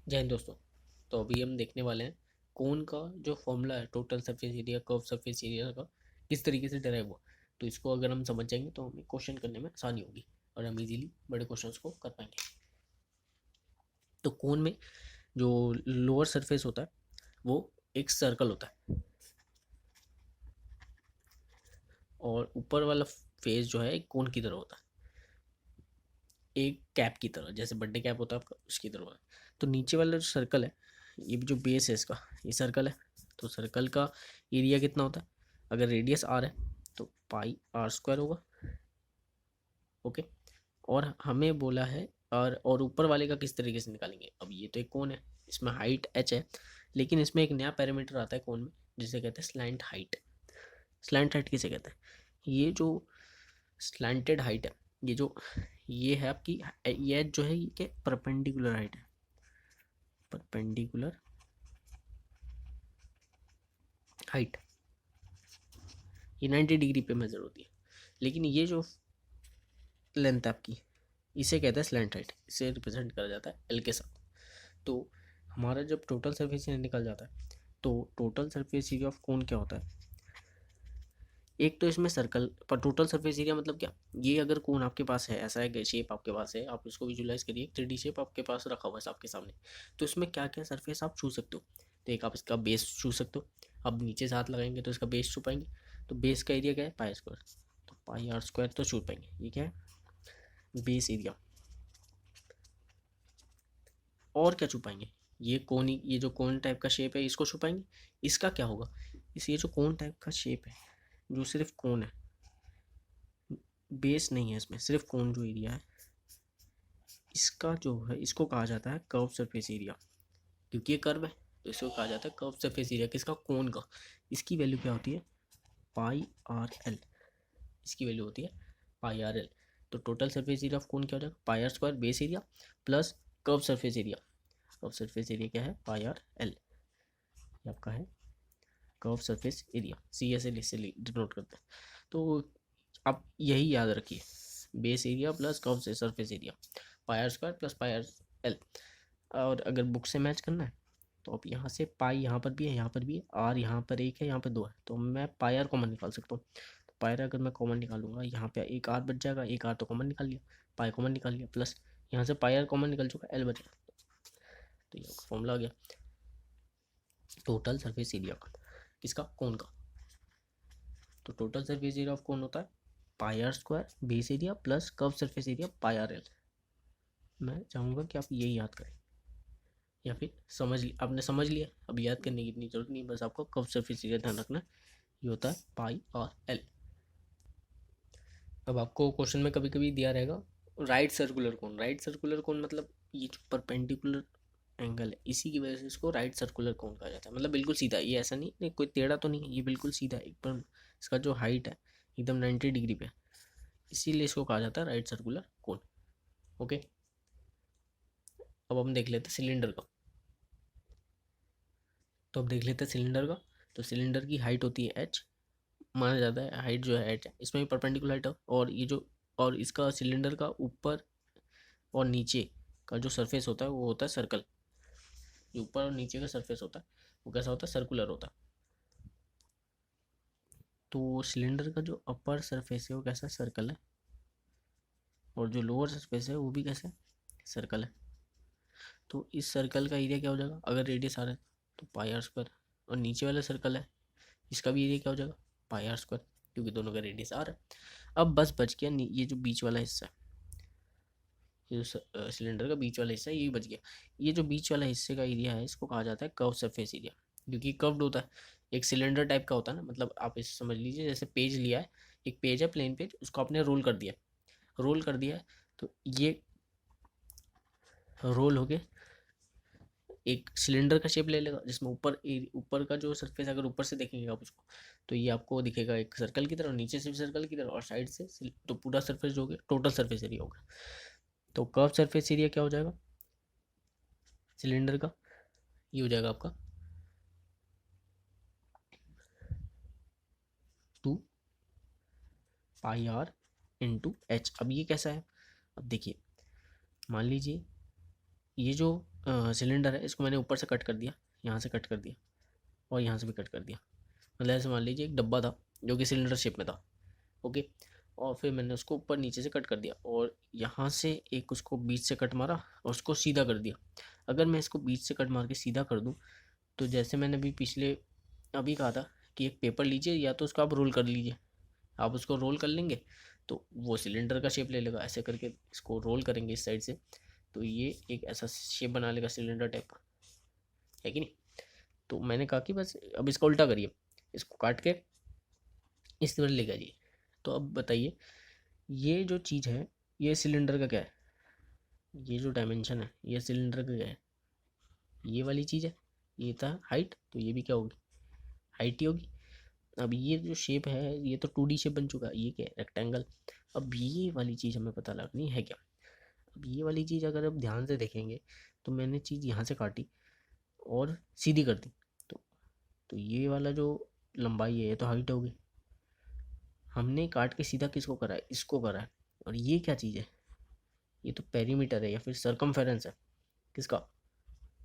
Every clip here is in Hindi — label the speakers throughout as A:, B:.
A: जय हिंद दोस्तों। तो अभी हम देखने वाले हैं कोन का जो फॉर्मूला है total surface area curve surface area का किस तरीके से डराइव हुआ। तो इसको अगर हम समझ जाएंगे तो हमें क्वेश्चन करने में आसानी होगी और हम इजीली बड़े क्वेश्चंस को कर पाएंगे। तो कोन में जो लोअर सरफेस होता है वो एक सर्कल होता है और ऊपर वाला फेस जो है एक कोन की तरह होता है, एक कैप की तरह, जैसे बर्थडे कैप होता है आपका उसकी तरह होता है। तो नीचे वाला जो सर्कल है, ये जो बेस है इसका, ये सर्कल है। तो सर्कल का एरिया कितना होता है, अगर रेडियस आर है तो पाई r² होगा। ओके। और हमें बोला है और ऊपर वाले का किस तरीके से निकालेंगे। अब ये तो एक कोन है, इसमें हाइट h है, लेकिन इसमें एक नया पैरामीटर आता है कोन में जिसे कहते हैं स्लैंट हाइट। स्लैंट हाइट किसे कहते हैं, ये जो स्लैंटेड हाइट है, ये है आपकी, ये जो है ये क्या परपेंडिकुलर हाइट है, परपेंडिकुलर हाइट। ये 90 डिग्री पे मेजर होती है, लेकिन ये जो लेंथ है आपकी इसे कहते हैं स्लैंट हाइट। इसे रिप्रेजेंट करा जाता है एल के साथ। तो हमारा जब टोटल सरफेस एरिया निकल जाता है तो total surface area of cone क्या होता है, एक तो इसमें सर्कल पर टोटल सरफेस एरिया मतलब क्या, ये अगर कोन आपके पास है, ऐसा है शेप आपके पास है, आप इसको विजुलाइज करिए, 3D शेप आपके पास रखा हुआ है आपके सामने। तो इसमें क्या क्या सरफेस आप छू सकते हो, तो एक आप इसका बेस छू सकते हो। अब नीचे से हाथ लगाएंगे तो इसका बेस छू पाएंगे। तो बेस का एरिया क्या है, पाई² तो पाई r² तो छू पाएंगे। ये क्या है, बेस एरिया। और क्या छू पाएंगे, ये कोन, ये जो कोन टाइप का शेप है इसको छू पाएंगे। इसका क्या होगा, इस ये जो कोन टाइप का शेप है, जो सिर्फ कोन है, बेस नहीं है इसमें, सिर्फ कोन जो एरिया है, इसका जो है इसको कहा जाता है कर्व सरफेस एरिया। क्योंकि ये कर्व है तो इसको कहा जाता है कर्व सरफेस एरिया किसका, कोन का। इसकी वैल्यू क्या होती है, पाई r l। इसकी वैल्यू होती है पाई r l। तो total surface area of cone क्या हो जाएगा, पाई r² base area plus curve surface area. Curve surface area क्या है, पाई r l। ये आपका है कर्व सरफेस एरिया, CSL इससे डिनोट करते हैं। तो आप यही याद रखिए, बेस एरिया प्लस कर्व से सरफेस एरिया, पाई r² plus pi r l। और अगर बुक से मैच करना है तो अब यहाँ से पाई यहाँ पर भी है, यहाँ पर भी है, आर यहाँ पर एक है, यहाँ पर दो है, तो मैं पाई आर कॉमन निकाल सकता हूँ। तो पाई आर अगर मैं कॉमन निकालूंगा, यहाँ पे एक आर बच जाएगा, एक आर तो कॉमन निकाल लिया, पाई कॉमन निकाल लिया, प्लस यहाँ से पाई आर कॉमन निकल चुका, एल बचेगा। तो ये फॉर्मूला आ गया टोटल सरफेस एरिया का, किसका, कोन का। तो टोटल सरफेस एरिया ऑफ कोन होता है पाई r² base area plus curve surface area pi r l। मैं चाहूँगा कि आप यही याद करें, या फिर आपने समझ लिया, अब याद करने की इतनी जरूरत नहीं, बस आपको कर्व सरफेस एरिया ध्यान रखना है, ये होता है पाई r l। अब आपको क्वेश्चन में कभी कभी दिया रहेगा right circular cone. Right circular cone मतलब ये जो परपेंडिकुलर एंगल है इसी की वजह से इसको राइट सर्कुलर कोन कहा जाता है। मतलब बिल्कुल सीधा, ये ऐसा नहीं कोई टेढ़ा तो नहीं है, ये बिल्कुल सीधा एक पर, इसका जो हाइट है एकदम 90 डिग्री पे, इसीलिए इसको कहा जाता है राइट सर्कुलर कोन। ओके। अब हम देख लेते हैं सिलेंडर का। तो अब देख लेते हैं सिलेंडर का। तो सिलेंडर की हाइट होती है h, माना जाता है हाइट जो है h है, इसमें भी परपेंडिकुलर हाइट है। और ये जो, और इसका सिलेंडर का ऊपर और नीचे का जो सरफेस होता है वो होता है सर्कल। जो ऊपर और नीचे का सरफेस होता है वो कैसा होता है, सर्कुलर होता है। तो सिलेंडर का जो अपर सरफेस है वो कैसा, सर्कल है, और जो लोअर सरफेस है वो भी कैसा है, सर्कल है। तो इस सर्कल का एरिया क्या हो जाएगा, अगर रेडियस आ रहा है तो पाई r²। और नीचे वाला सर्कल है, इसका भी एरिया क्या हो जाएगा, पाई r², क्योंकि दोनों का रेडियस आ रहा है। अब बस बच गया ये जो बीच वाला हिस्सा है, ये जो सिलेंडर का बीच वाला हिस्सा है ये बच गया। ये जो बीच वाला हिस्से का एरिया है इसको कहा जाता है कर्व सरफेस एरिया, क्योंकि कर्व्ड होता है, एक सिलेंडर टाइप का होता है ना। मतलब आप इसे समझ लीजिए जैसे पेज लिया है, एक पेज है प्लेन पेज, उसको आपने रोल कर दिया, रोल कर दिया है, तो ये रोल हो गया, एक सिलेंडर का शेप ले लेगा जिसमें ऊपर का जो सरफेस, अगर ऊपर से देखेंगे आप उसको तो ये आपको दिखेगा एक सर्कल की तरह, नीचे से भी सर्कल की तरह, और साइड से तो पूरा सरफेस जो हो गया टोटल सरफेस एरिया होगा। तो कर्व सरफेस एरिया क्या हो जाएगा सिलेंडर का, ये हो जाएगा आपका 2 पाई r × h। अब ये कैसा है, अब देखिए, मान लीजिए ये जो सिलेंडर है, इसको मैंने ऊपर से कट कर दिया, यहाँ से कट कर दिया और यहाँ से भी कट कर दिया। मतलब ऐसे मान लीजिए एक डब्बा था जो कि सिलेंडर शेप में था, ओके। और फिर मैंने उसको ऊपर नीचे से कट कर दिया और यहाँ से एक उसको बीच से कट मारा और उसको सीधा कर दिया। अगर मैं इसको बीच से कट मार के सीधा कर दूँ तो जैसे मैंने अभी कहा था कि एक पेपर लीजिए या तो उसको आप रोल कर लीजिए, आप उसको रोल कर लेंगे तो वो सिलेंडर का शेप ले लेगा। ऐसे करके इसको रोल करेंगे इस साइड से तो ये एक ऐसा शेप बना लेगा सिलेंडर टाइप का, है कि नहीं। तो मैंने कहा कि बस अब इसका उल्टा करिए, इसको काट के इस तरह ले जाइए। तो अब बताइए ये जो चीज़ है ये सिलेंडर का क्या है, ये जो डायमेंशन है ये सिलेंडर का क्या है, ये वाली चीज़ है। ये था हाइट, तो ये भी क्या होगी, हाइट ही होगी। अब ये जो शेप है ये तो 2D शेप बन चुका है, ये क्या है, रेक्टेंगल। अब ये वाली चीज़ हमें पता लगनी है क्या। अब ये वाली चीज़ अगर आप ध्यान से देखेंगे तो मैंने चीज़ यहाँ से काटी और सीधी कर दी, तो ये वाला जो लंबाई है ये तो हाइट होगी। हमने काट के सीधा किसको करा है, इसको करा है। और ये क्या चीज़ है, ये तो पेरीमीटर है या फिर सरकमफेरेंस है, किसका,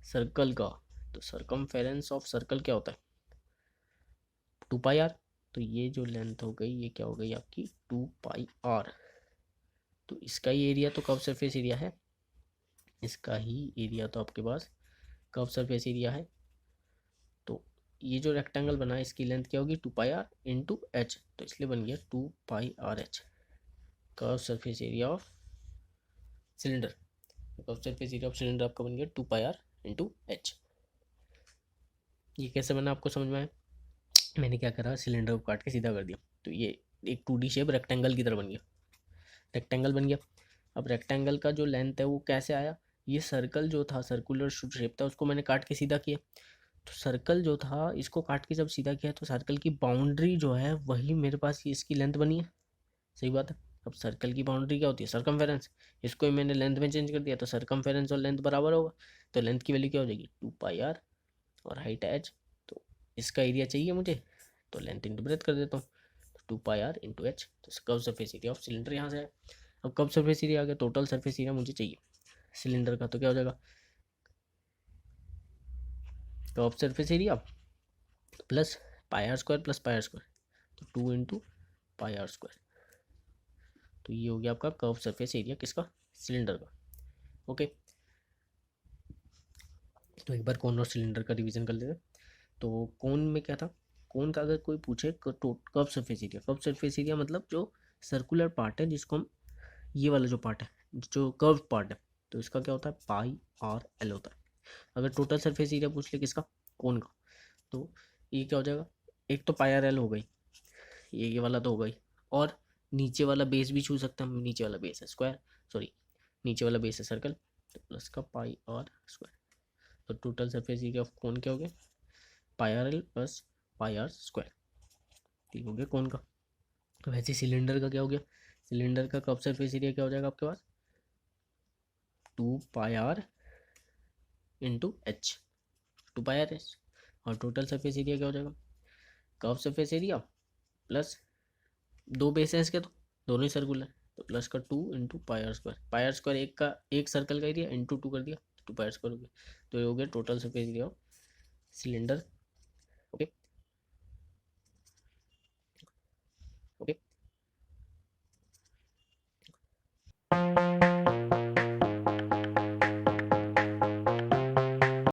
A: सर्कल का। तो सरकमफेरेंस ऑफ सर्कल क्या होता है, 2 पाई आर। तो ये जो लेंथ हो गई ये क्या हो गई आपकी 2 पाई आर। तो इसका ही एरिया तो कर्व सरफेस एरिया है, इसका ही एरिया तो आपके पास कर्व सरफेस एरिया है। तो ये जो रेक्टेंगल बना है इसकी लेंथ क्या होगी 2 पाई आर इंटू एच, तो इसलिए बन गया 2 pi R H, curve surface area of cylinder. Curve surface area of cylinder आपका बन गया 2 पाई आर इंटू एच। ये कैसे बना आपको समझ में आया, मैंने क्या करा सिलेंडर को काट के सीधा कर दिया तो ये एक 2D शेप रेक्टेंगल की तरह बन गया, रेक्टेंगल बन गया। अब रेक्टेंगल का जो लेंथ है वो कैसे आया, ये सर्कल जो था सर्कुलर शेप था उसको मैंने काट के सीधा किया। तो सर्कल जो था इसको काट के जब सीधा किया तो सर्कल की बाउंड्री जो है वही मेरे पास ये इसकी लेंथ बनी है, सही बात है। अब सर्कल की बाउंड्री क्या होती है, सर्कमफेरेंस। इसको ही मैंने लेंथ में चेंज कर दिया तो सर्कमफेरेंस और लेंथ बराबर होगा। तो लेंथ की वैल्यू क्या हो जाएगी 2 पाई आर और हाइट है एच। तो इसका एरिया चाहिए मुझे तो लेंथ इंटू ब्रेथ कर देता हूँ, 2 पाई आर इंटू एच। तो curve surface area of cylinder यहाँ से है। अब कर्व सरफेस एरिया आ गया, टोटल सरफेस एरिया मुझे चाहिए सिलेंडर का, तो क्या हो जाएगा curve surface area plus pi are square, तो 2 इंटू पाई आर स्क्वायर। तो ये हो गया आपका कर्व सरफेस एरिया किसका, सिलेंडर का, ओके। तो एक बार कोन और सिलेंडर का रिवीजन कर लेते हैं। तो कोन में क्या था, कोन का अगर कोई पूछे curve surface area, curve surface area मतलब जो सर्कुलर पार्ट है जिसको हम, ये वाला जो पार्ट है जो कर्व पार्ट है, तो इसका क्या होता है पाई आर एल होता है। अगर टोटल सरफेस एरिया पूछ ले किसका, कोन का, तो ये क्या हो जाएगा, एक तो पाई आर एल हो गई, ये वाला तो हो गई, और नीचे वाला बेस भी छू सकते हैं हम, नीचे वाला बेस है स्क्वायर, सॉरी नीचे वाला बेस है सर्कल, तो प्लस का पाई आर स्क्वायर। तो total surface area of cone क्या हो गया pi R L plus pi are square, ठीक हो गया कोन का। तो वैसे सिलेंडर का क्या हो गया, सिलेंडर का कर्व सरफेस एरिया क्या हो जाएगा आपके पास 2 pi R into H, 2 pi R H. और टोटल सरफेस एरिया क्या हो जाएगा कर्व सरफेस एरिया प्लस दो बेस है इसके तो दोनों ही सर्कुलर, तो प्लस का 2 इंटू पाई आर स्क्वायर एक का एक सर्कल का एरिया इंटू 2 कर दिया 2 पाई आर स्क्वायर हो गया। तो ये हो गया total surface area of cylinder, okay okay.